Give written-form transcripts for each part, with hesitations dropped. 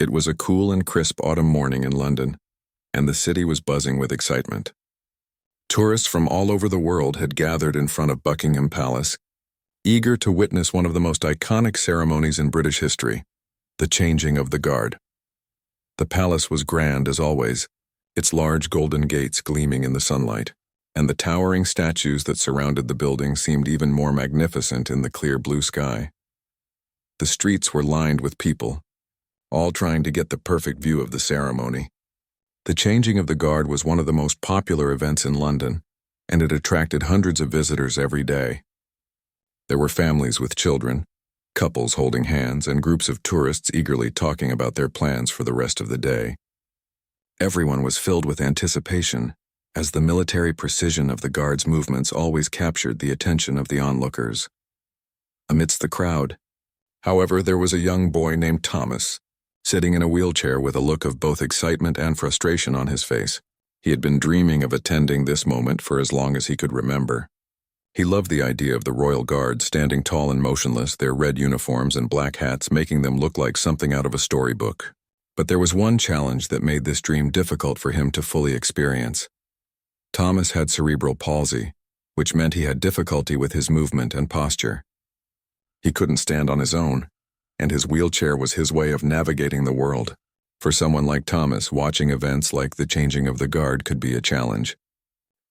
It was a cool and crisp autumn morning in London, and the city was buzzing with excitement. Tourists from all over the world had gathered in front of Buckingham Palace, eager to witness one of the most iconic ceremonies in British history, the changing of the guard. The palace was grand as always, its large golden gates gleaming in the sunlight, and the towering statues that surrounded the building seemed even more magnificent in the clear blue sky. The streets were lined with people, all trying to get the perfect view of the ceremony. The changing of the guard was one of the most popular events in London, and it attracted hundreds of visitors every day. There were families with children, couples holding hands, and groups of tourists eagerly talking about their plans for the rest of the day. Everyone was filled with anticipation, as the military precision of the guard's movements always captured the attention of the onlookers. Amidst the crowd, however, there was a young boy named Thomas, sitting in a wheelchair with a look of both excitement and frustration on his face. He had been dreaming of attending this moment for as long as he could remember. He loved the idea of the Royal Guard standing tall and motionless, their red uniforms and black hats making them look like something out of a storybook. But there was one challenge that made this dream difficult for him to fully experience. Thomas had cerebral palsy, which meant he had difficulty with his movement and posture. He couldn't stand on his own, and his wheelchair was his way of navigating the world. For someone like Thomas, watching events like the changing of the guard could be a challenge.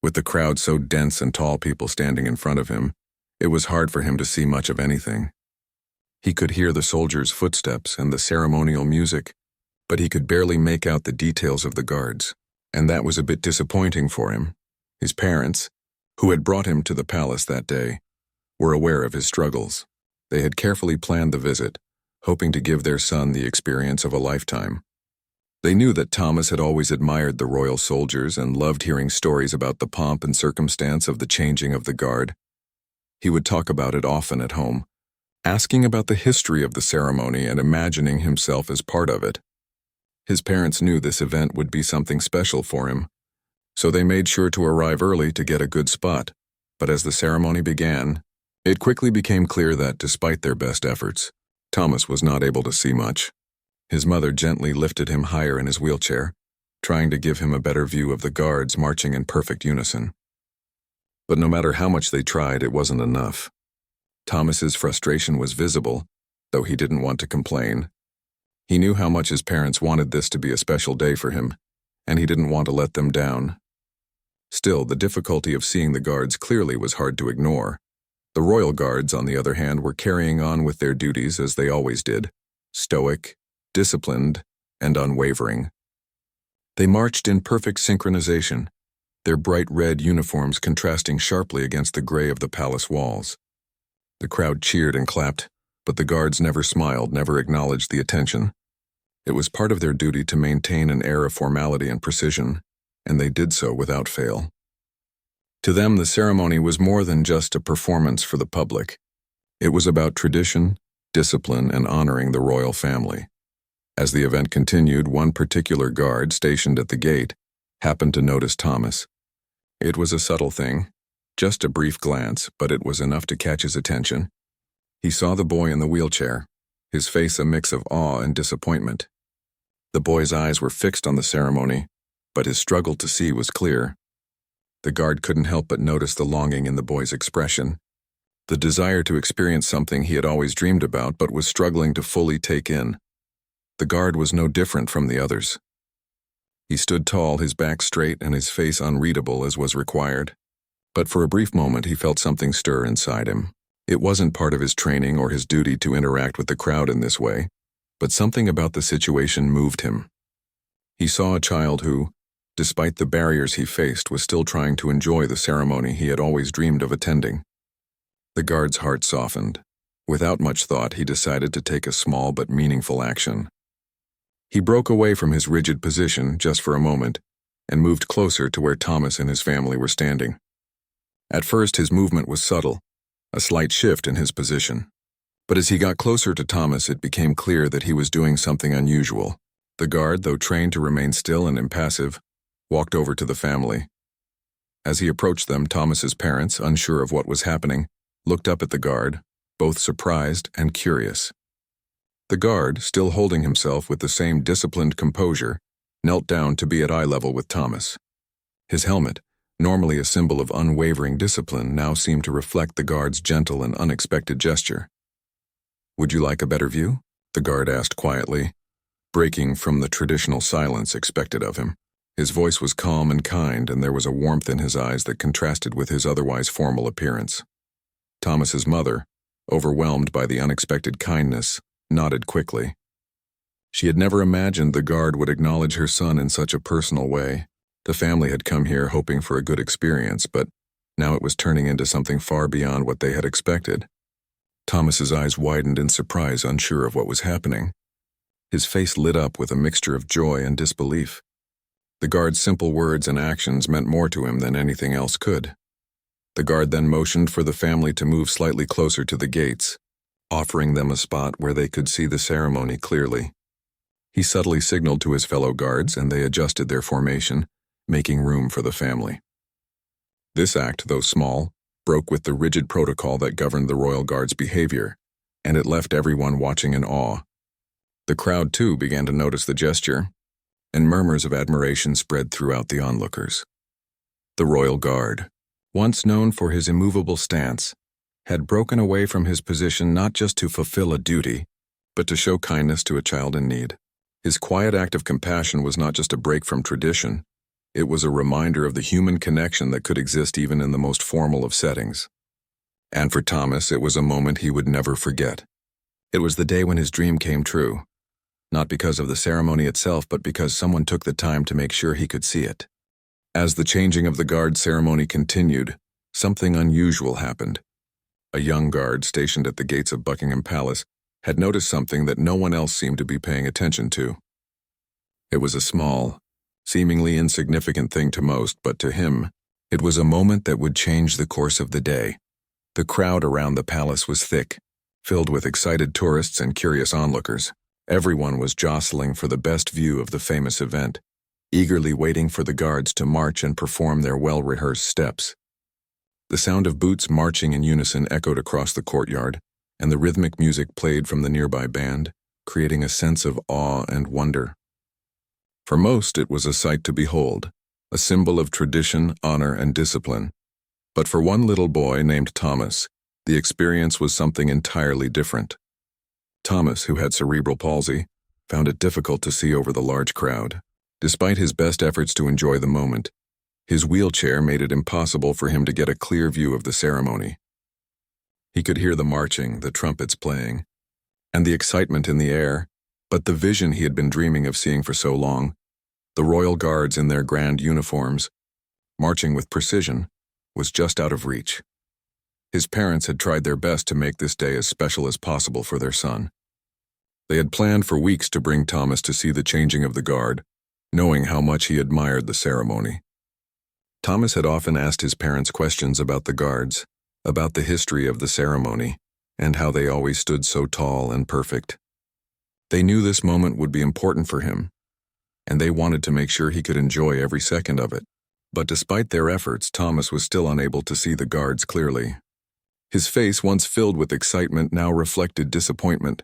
With the crowd so dense and tall people standing in front of him, it was hard for him to see much of anything. He could hear the soldiers' footsteps and the ceremonial music, but he could barely make out the details of the guards, and that was a bit disappointing for him. His parents, who had brought him to the palace that day, were aware of his struggles. They had carefully planned the visit, hoping to give their son the experience of a lifetime. They knew that Thomas had always admired the royal soldiers and loved hearing stories about the pomp and circumstance of the changing of the guard. He would talk about it often at home, asking about the history of the ceremony and imagining himself as part of it. His parents knew this event would be something special for him, so they made sure to arrive early to get a good spot. But as the ceremony began, it quickly became clear that, despite their best efforts, Thomas was not able to see much. His mother gently lifted him higher in his wheelchair, trying to give him a better view of the guards marching in perfect unison. But no matter how much they tried, it wasn't enough. Thomas's frustration was visible, though he didn't want to complain. He knew how much his parents wanted this to be a special day for him, and he didn't want to let them down. Still, the difficulty of seeing the guards clearly was hard to ignore. The royal guards, on the other hand, were carrying on with their duties as they always did, stoic, disciplined, and unwavering. They marched in perfect synchronization, their bright red uniforms contrasting sharply against the gray of the palace walls. The crowd cheered and clapped, but the guards never smiled, never acknowledged the attention. It was part of their duty to maintain an air of formality and precision, and they did so without fail. To them, the ceremony was more than just a performance for the public. It was about tradition, discipline, and honoring the royal family. As the event continued, one particular guard stationed at the gate happened to notice Thomas. It was a subtle thing, just a brief glance, but it was enough to catch his attention. He saw the boy in the wheelchair, his face a mix of awe and disappointment. The boy's eyes were fixed on the ceremony, but his struggle to see was clear. The guard couldn't help but notice the longing in the boy's expression, the desire to experience something he had always dreamed about but was struggling to fully take in. The guard was no different from the others. He stood tall, his back straight and his face unreadable as was required. But for a brief moment he felt something stir inside him. It wasn't part of his training or his duty to interact with the crowd in this way, but something about the situation moved him. He saw a child who, despite the barriers he faced, was still trying to enjoy the ceremony he had always dreamed of attending. The guard's heart softened. Without much thought, he decided to take a small but meaningful action. He broke away from his rigid position just for a moment and moved closer to where Thomas and his family were standing. At first, his movement was subtle, a slight shift in his position. But as he got closer to Thomas, it became clear that he was doing something unusual. The guard, though trained to remain still and impassive, walked over to the family. As he approached them, Thomas's parents, unsure of what was happening, looked up at the guard, both surprised and curious. The guard, still holding himself with the same disciplined composure, knelt down to be at eye level with Thomas. His helmet, normally a symbol of unwavering discipline, now seemed to reflect the guard's gentle and unexpected gesture. "Would you like a better view?" the guard asked quietly, breaking from the traditional silence expected of him. His voice was calm and kind, and there was a warmth in his eyes that contrasted with his otherwise formal appearance. Thomas's mother, overwhelmed by the unexpected kindness, nodded quickly. She had never imagined the guard would acknowledge her son in such a personal way. The family had come here hoping for a good experience, but now it was turning into something far beyond what they had expected. Thomas's eyes widened in surprise, unsure of what was happening. His face lit up with a mixture of joy and disbelief. The guard's simple words and actions meant more to him than anything else could. The guard then motioned for the family to move slightly closer to the gates, offering them a spot where they could see the ceremony clearly. He subtly signaled to his fellow guards, and they adjusted their formation, making room for the family. This act, though small, broke with the rigid protocol that governed the royal guard's behavior, and it left everyone watching in awe. The crowd, too, began to notice the gesture, and murmurs of admiration spread throughout the onlookers. The royal guard, once known for his immovable stance, had broken away from his position not just to fulfill a duty, but to show kindness to a child in need. His quiet act of compassion was not just a break from tradition, it was a reminder of the human connection that could exist even in the most formal of settings. And for Thomas, it was a moment he would never forget. It was the day when his dream came true, not because of the ceremony itself, but because someone took the time to make sure he could see it. As the changing of the guard ceremony continued, something unusual happened. A young guard stationed at the gates of Buckingham Palace had noticed something that no one else seemed to be paying attention to. It was a small, seemingly insignificant thing to most, but to him, it was a moment that would change the course of the day. The crowd around the palace was thick, filled with excited tourists and curious onlookers. Everyone was jostling for the best view of the famous event, eagerly waiting for the guards to march and perform their well-rehearsed steps. The sound of boots marching in unison echoed across the courtyard, and the rhythmic music played from the nearby band, creating a sense of awe and wonder. For most, it was a sight to behold, a symbol of tradition, honor, and discipline. But for one little boy named Thomas, the experience was something entirely different. Thomas, who had cerebral palsy, found it difficult to see over the large crowd. Despite his best efforts to enjoy the moment, his wheelchair made it impossible for him to get a clear view of the ceremony. He could hear the marching, the trumpets playing, and the excitement in the air, but the vision he had been dreaming of seeing for so long, the royal guards in their grand uniforms, marching with precision, was just out of reach. His parents had tried their best to make this day as special as possible for their son. They had planned for weeks to bring Thomas to see the changing of the guard, knowing how much he admired the ceremony. Thomas had often asked his parents questions about the guards, about the history of the ceremony, and how they always stood so tall and perfect. They knew this moment would be important for him, and they wanted to make sure he could enjoy every second of it. But despite their efforts, Thomas was still unable to see the guards clearly. His face, once filled with excitement, now reflected disappointment.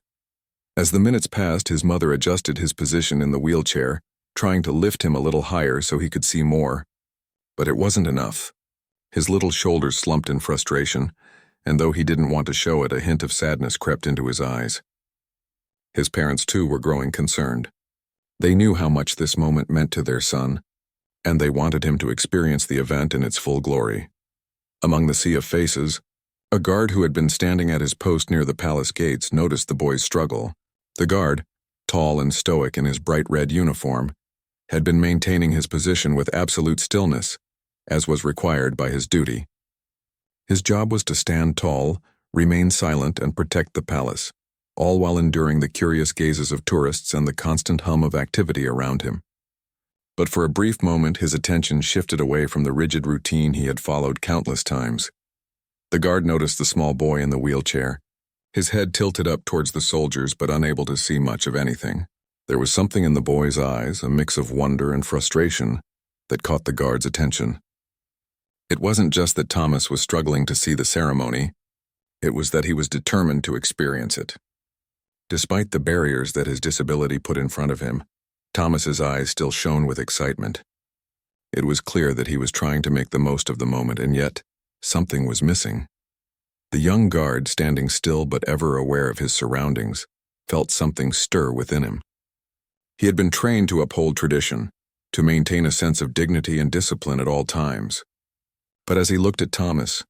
As the minutes passed, his mother adjusted his position in the wheelchair, trying to lift him a little higher so he could see more. But it wasn't enough. His little shoulders slumped in frustration, and though he didn't want to show it, a hint of sadness crept into his eyes. His parents, too, were growing concerned. They knew how much this moment meant to their son, and they wanted him to experience the event in its full glory. Among the sea of faces, a guard who had been standing at his post near the palace gates noticed the boy's struggle. The guard, tall and stoic in his bright red uniform, had been maintaining his position with absolute stillness, as was required by his duty. His job was to stand tall, remain silent, and protect the palace, all while enduring the curious gazes of tourists and the constant hum of activity around him. But for a brief moment, his attention shifted away from the rigid routine he had followed countless times. The guard noticed the small boy in the wheelchair, his head tilted up towards the soldiers but unable to see much of anything. There was something in the boy's eyes, a mix of wonder and frustration, that caught the guard's attention. It wasn't just that Thomas was struggling to see the ceremony, it was that he was determined to experience it. Despite the barriers that his disability put in front of him, Thomas's eyes still shone with excitement. It was clear that he was trying to make the most of the moment, and yet something was missing. The young guard, standing still but ever aware of his surroundings, felt something stir within him. He had been trained to uphold tradition, to maintain a sense of dignity and discipline at all times. But as he looked at Thomas,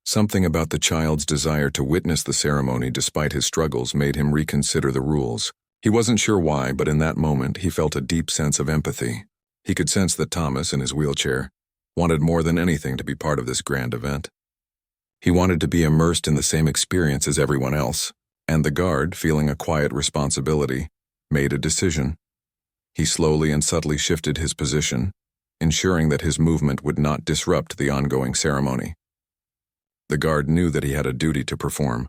something about the child's desire to witness the ceremony despite his struggles made him reconsider the rules. He wasn't sure why, but in that moment he felt a deep sense of empathy. He could sense that Thomas, in his wheelchair, wanted more than anything to be part of this grand event. He wanted to be immersed in the same experience as everyone else, and the guard, feeling a quiet responsibility, made a decision. He slowly and subtly shifted his position, ensuring that his movement would not disrupt the ongoing ceremony. The guard knew that he had a duty to perform,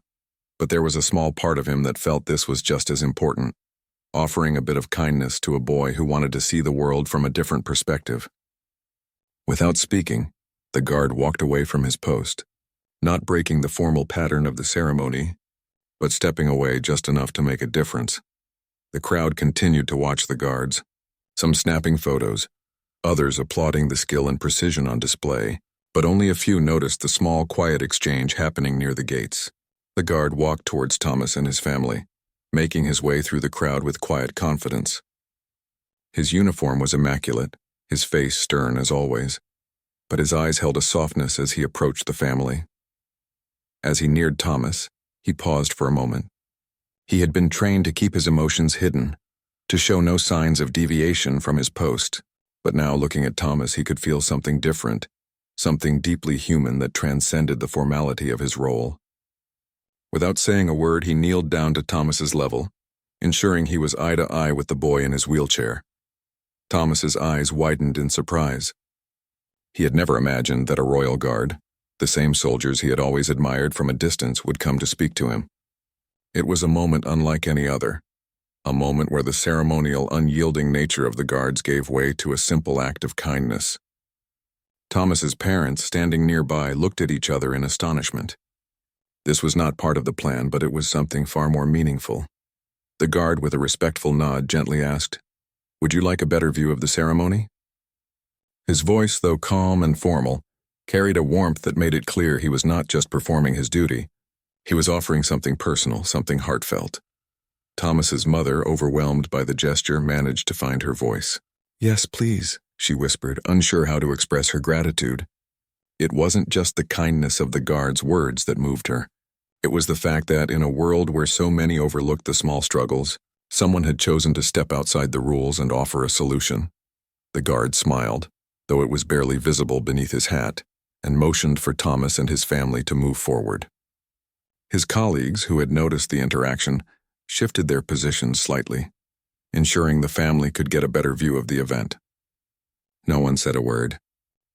but there was a small part of him that felt this was just as important, offering a bit of kindness to a boy who wanted to see the world from a different perspective. Without speaking, the guard walked away from his post, not breaking the formal pattern of the ceremony, but stepping away just enough to make a difference. The crowd continued to watch the guards, some snapping photos, others applauding the skill and precision on display, but only a few noticed the small, quiet exchange happening near the gates. The guard walked towards Thomas and his family, making his way through the crowd with quiet confidence. His uniform was immaculate, his face stern as always, but his eyes held a softness as he approached the family. As he neared Thomas, he paused for a moment. He had been trained to keep his emotions hidden, to show no signs of deviation from his post, but now looking at Thomas he could feel something different, something deeply human that transcended the formality of his role. Without saying a word, he kneeled down to Thomas's level, ensuring he was eye to eye with the boy in his wheelchair. Thomas's eyes widened in surprise. He had never imagined that a royal guard, the same soldiers he had always admired from a distance, would come to speak to him. It was a moment unlike any other, a moment where the ceremonial, unyielding nature of the guards gave way to a simple act of kindness. Thomas's parents, standing nearby, looked at each other in astonishment. This was not part of the plan, but it was something far more meaningful. The guard, with a respectful nod, gently asked, "Would you like a better view of the ceremony?" His voice, though calm and formal, carried a warmth that made it clear he was not just performing his duty. He was offering something personal, something heartfelt. Thomas's mother, overwhelmed by the gesture, managed to find her voice. "Yes, please," she whispered, unsure how to express her gratitude. It wasn't just the kindness of the guard's words that moved her. It was the fact that, in a world where so many overlooked the small struggles, someone had chosen to step outside the rules and offer a solution. The guard smiled, though it was barely visible beneath his hat, and motioned for Thomas and his family to move forward. His colleagues, who had noticed the interaction, shifted their positions slightly, ensuring the family could get a better view of the event. No one said a word.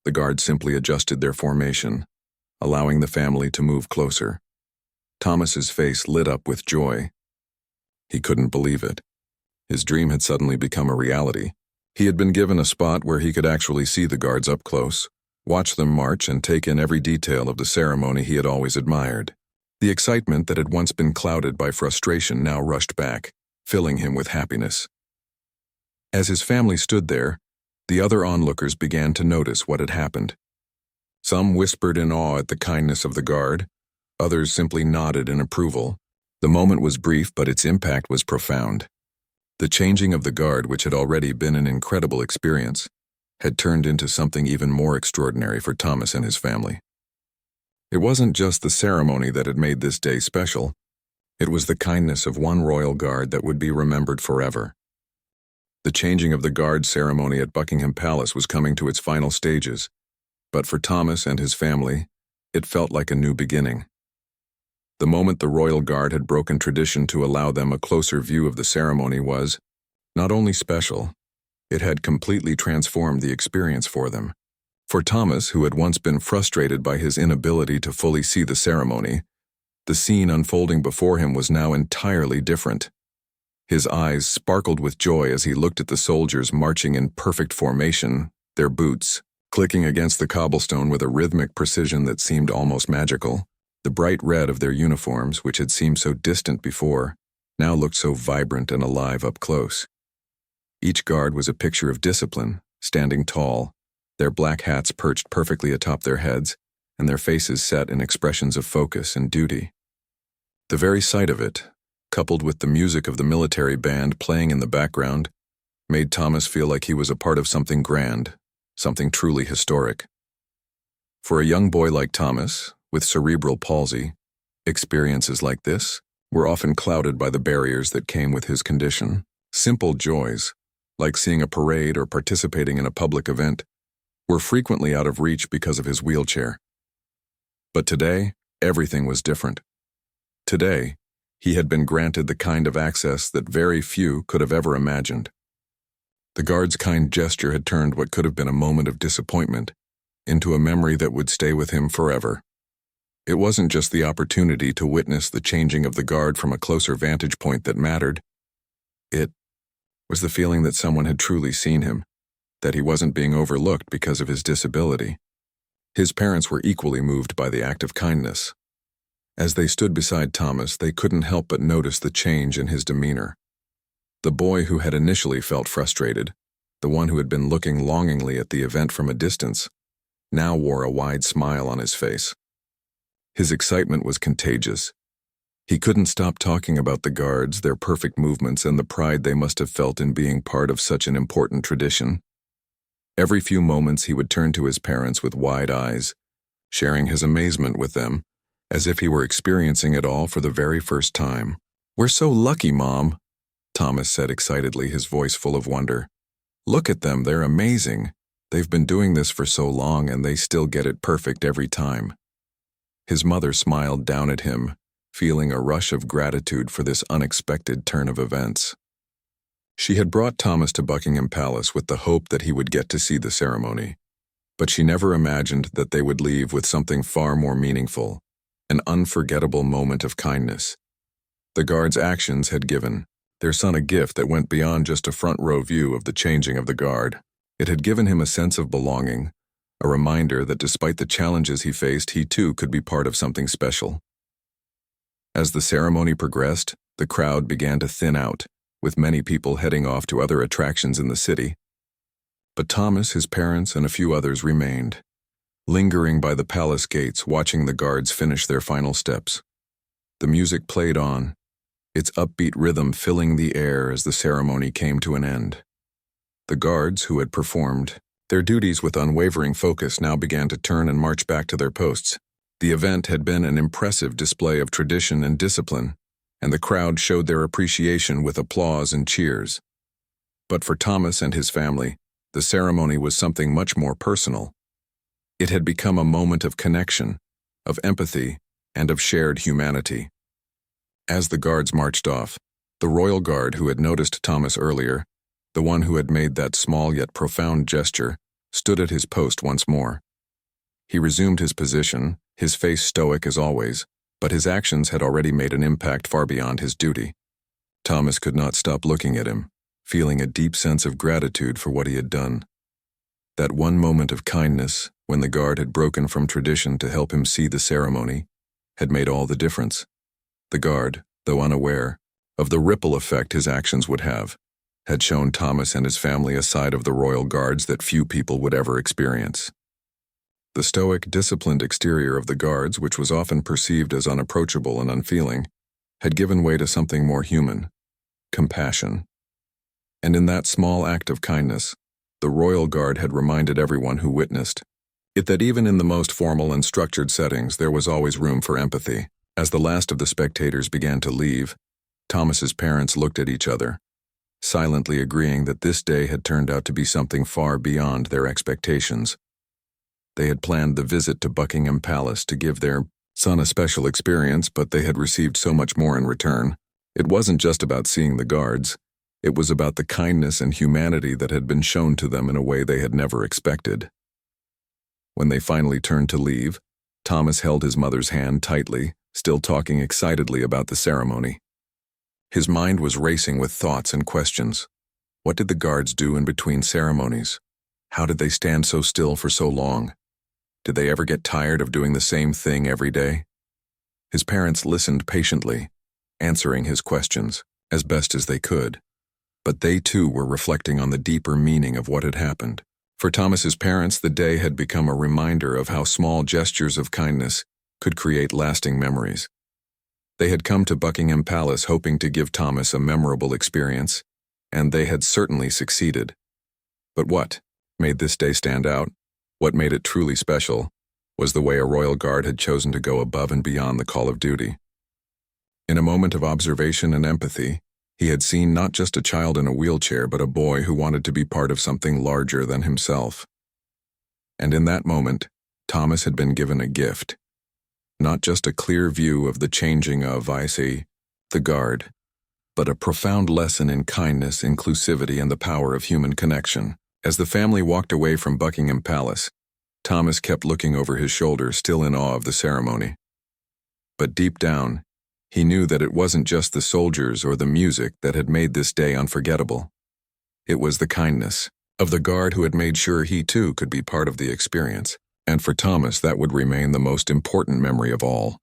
The guards simply adjusted their formation, allowing the family to move closer. Thomas's face lit up with joy. He couldn't believe it. His dream had suddenly become a reality. He had been given a spot where he could actually see the guards up close, watch them march, and take in every detail of the ceremony he had always admired. The excitement that had once been clouded by frustration now rushed back, filling him with happiness. As his family stood there, the other onlookers began to notice what had happened. Some whispered in awe at the kindness of the guard, others simply nodded in approval. The moment was brief, but its impact was profound. The changing of the guard, which had already been an incredible experience, had turned into something even more extraordinary for Thomas and his family. It wasn't just the ceremony that had made this day special. It was the kindness of one royal guard that would be remembered forever. The changing of the guard ceremony at Buckingham Palace was coming to its final stages, but for Thomas and his family, it felt like a new beginning. The moment the royal guard had broken tradition to allow them a closer view of the ceremony was not only special, it had completely transformed the experience for them. For Thomas, who had once been frustrated by his inability to fully see the ceremony, the scene unfolding before him was now entirely different. His eyes sparkled with joy as he looked at the soldiers marching in perfect formation, their boots clicking against the cobblestone with a rhythmic precision that seemed almost magical. The bright red of their uniforms, which had seemed so distant before, now looked so vibrant and alive up close. Each guard was a picture of discipline, standing tall, their black hats perched perfectly atop their heads, and their faces set in expressions of focus and duty. The very sight of it, coupled with the music of the military band playing in the background, made Thomas feel like he was a part of something grand, something truly historic. For a young boy like Thomas, with cerebral palsy, experiences like this were often clouded by the barriers that came with his condition. Simple joys, like seeing a parade or participating in a public event, were frequently out of reach because of his wheelchair. But today, everything was different. Today, he had been granted the kind of access that very few could have ever imagined. The guard's kind gesture had turned what could have been a moment of disappointment into a memory that would stay with him forever. It wasn't just the opportunity to witness the changing of the guard from a closer vantage point that mattered. It was the feeling that someone had truly seen him, that he wasn't being overlooked because of his disability. His parents were equally moved by the act of kindness. As they stood beside Thomas, they couldn't help but notice the change in his demeanor. The boy who had initially felt frustrated, the one who had been looking longingly at the event from a distance, now wore a wide smile on his face. His excitement was contagious. He couldn't stop talking about the guards, their perfect movements, and the pride they must have felt in being part of such an important tradition. Every few moments he would turn to his parents with wide eyes, sharing his amazement with them, as if he were experiencing it all for the very first time. "We're so lucky, Mom," Thomas said excitedly, his voice full of wonder. "Look at them, they're amazing. They've been doing this for so long and they still get it perfect every time." His mother smiled down at him, feeling a rush of gratitude for this unexpected turn of events. She had brought Thomas to Buckingham Palace with the hope that he would get to see the ceremony, but she never imagined that they would leave with something far more meaningful, an unforgettable moment of kindness. The guard's actions had given their son a gift that went beyond just a front-row view of the changing of the guard. It had given him a sense of belonging, a reminder that despite the challenges he faced, he too could be part of something special. As the ceremony progressed, the crowd began to thin out, with many people heading off to other attractions in the city. But Thomas, his parents, and a few others remained, lingering by the palace gates, watching the guards finish their final steps. The music played on, its upbeat rhythm filling the air as the ceremony came to an end. The guards, who had performed their duties with unwavering focus, now began to turn and march back to their posts. The event had been an impressive display of tradition and discipline, and the crowd showed their appreciation with applause and cheers. But for Thomas and his family, the ceremony was something much more personal. It had become a moment of connection, of empathy, and of shared humanity. As the guards marched off, the royal guard who had noticed Thomas earlier, the one who had made that small yet profound gesture, stood at his post once more. He resumed his position, his face stoic as always, but his actions had already made an impact far beyond his duty. Thomas could not stop looking at him, feeling a deep sense of gratitude for what he had done. That one moment of kindness, when the guard had broken from tradition to help him see the ceremony, had made all the difference. The guard, though unaware of the ripple effect his actions would have, had shown Thomas and his family a side of the royal guards that few people would ever experience. The stoic, disciplined exterior of the guards, which was often perceived as unapproachable and unfeeling, had given way to something more human, compassion. And in that small act of kindness, the royal guard had reminded everyone who witnessed it that even in the most formal and structured settings there was always room for empathy. As the last of the spectators began to leave, Thomas's parents looked at each other, silently agreeing that this day had turned out to be something far beyond their expectations. They had planned the visit to Buckingham Palace to give their son a special experience, but they had received so much more in return. It wasn't just about seeing the guards. It was about the kindness and humanity that had been shown to them in a way they had never expected. When they finally turned to leave, Thomas held his mother's hand tightly, still talking excitedly about the ceremony. His mind was racing with thoughts and questions. What did the guards do in between ceremonies? How did they stand so still for so long? Did they ever get tired of doing the same thing every day? His parents listened patiently, answering his questions. as best as they could. But they too were reflecting on the deeper meaning of what had happened. For Thomas's parents, the day had become a reminder of how small gestures of kindness could create lasting memories. They had come to Buckingham Palace hoping to give Thomas a memorable experience, and they had certainly succeeded. But what made this day stand out, what made it truly special, was the way a royal guard had chosen to go above and beyond the call of duty. In a moment of observation and empathy, he had seen not just a child in a wheelchair, but a boy who wanted to be part of something larger than himself. And in that moment, Thomas had been given a gift. Not just a clear view of the changing of, the guard, but a profound lesson in kindness, inclusivity, and the power of human connection. As the family walked away from Buckingham Palace, Thomas kept looking over his shoulder, still in awe of the ceremony. But deep down, he knew that it wasn't just the soldiers or the music that had made this day unforgettable. It was the kindness of the guard who had made sure he too could be part of the experience. And for Thomas, that would remain the most important memory of all.